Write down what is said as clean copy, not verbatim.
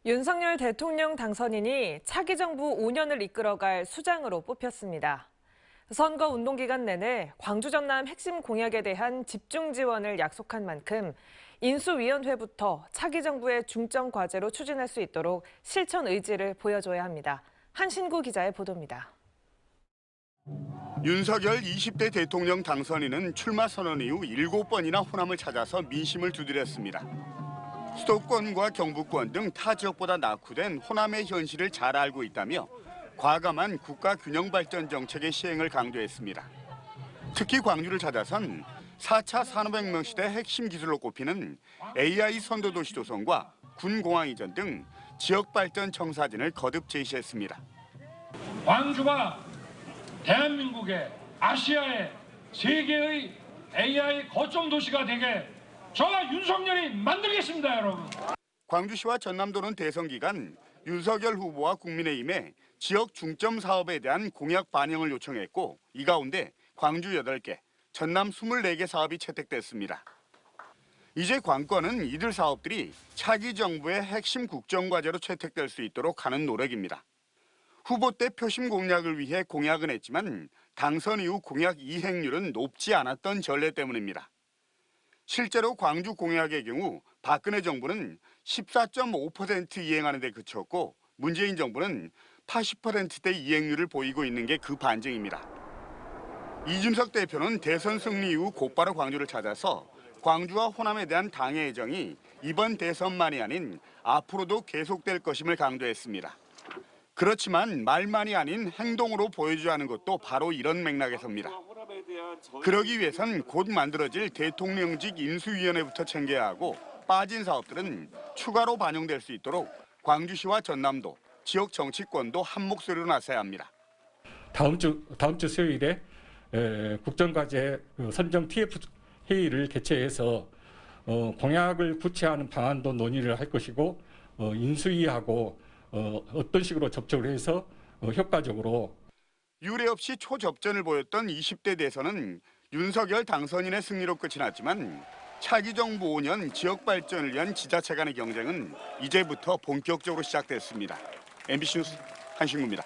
윤석열 대통령 당선인이 차기 정부 5년을 이끌어갈 수장으로 뽑혔습니다. 선거 운동 기간 내내 광주 전남 핵심 공약에 대한 집중 지원을 약속한 만큼 인수위원회부터 차기 정부의 중점 과제로 추진할 수 있도록 실천 의지를 보여줘야 합니다. 한신구 기자의 보도입니다. 윤석열 20대 대통령 당선인은 출마 선언 이후 7번이나 호남을 찾아서 민심을 두드렸습니다. 수도권과 경북권 등 타 지역보다 낙후된 호남의 현실을 잘 알고 있다며 과감한 국가 균형 발전 정책의 시행을 강조했습니다. 특히 광주를 찾아선 4차 산업혁명 시대 핵심 기술로 꼽히는 AI 선도도시 조성과 군공항 이전 등 지역 발전 청사진을 거듭 제시했습니다. 광주가 대한민국의 아시아의 세계의 AI 거점 도시가 되게 저와 윤석열이 만들겠습니다, 여러분. 광주시와 전남도는 대선 기간 윤석열 후보와 국민의힘에 지역 중점 사업에 대한 공약 반영을 요청했고 이 가운데 광주 8개, 전남 24개 사업이 채택됐습니다. 이제 관건은 이들 사업들이 차기 정부의 핵심 국정과제로 채택될 수 있도록 하는 노력입니다. 후보 때 표심 공략을 위해 공약은 했지만 당선 이후 공약 이행률은 높지 않았던 전례 때문입니다. 실제로 광주 공약의 경우 박근혜 정부는 14.5% 이행하는 데 그쳤고 문재인 정부는 80%대 이행률을 보이고 있는 게 그 반증입니다. 이준석 대표는 대선 승리 이후 곧바로 광주를 찾아서 광주와 호남에 대한 당의 애정이 이번 대선만이 아닌 앞으로도 계속될 것임을 강조했습니다. 그렇지만 말만이 아닌 행동으로 보여줘야 하는 것도 바로 이런 맥락에서입니다. 그러기 위해선 곧 만들어질 대통령직 인수위원회부터 챙겨야 하고 빠진 사업들은 추가로 반영될 수 있도록 광주시와 전남도, 지역 정치권도 한 목소리로 나서야 합니다. 다음 주 수요일에 국정과제 선정 TF 회의를 개최해서 공약을 구체화하는 방안도 논의를 할 것이고 인수위하고 어떤 식으로 접촉을 해서 효과적으로 유례 없이 초접전을 보였던 20대 대선은 윤석열 당선인의 승리로 끝이 났지만 차기 정부 5년 지역 발전을 위한 지자체 간의 경쟁은 이제부터 본격적으로 시작됐습니다. MBC 뉴스 한신구입니다.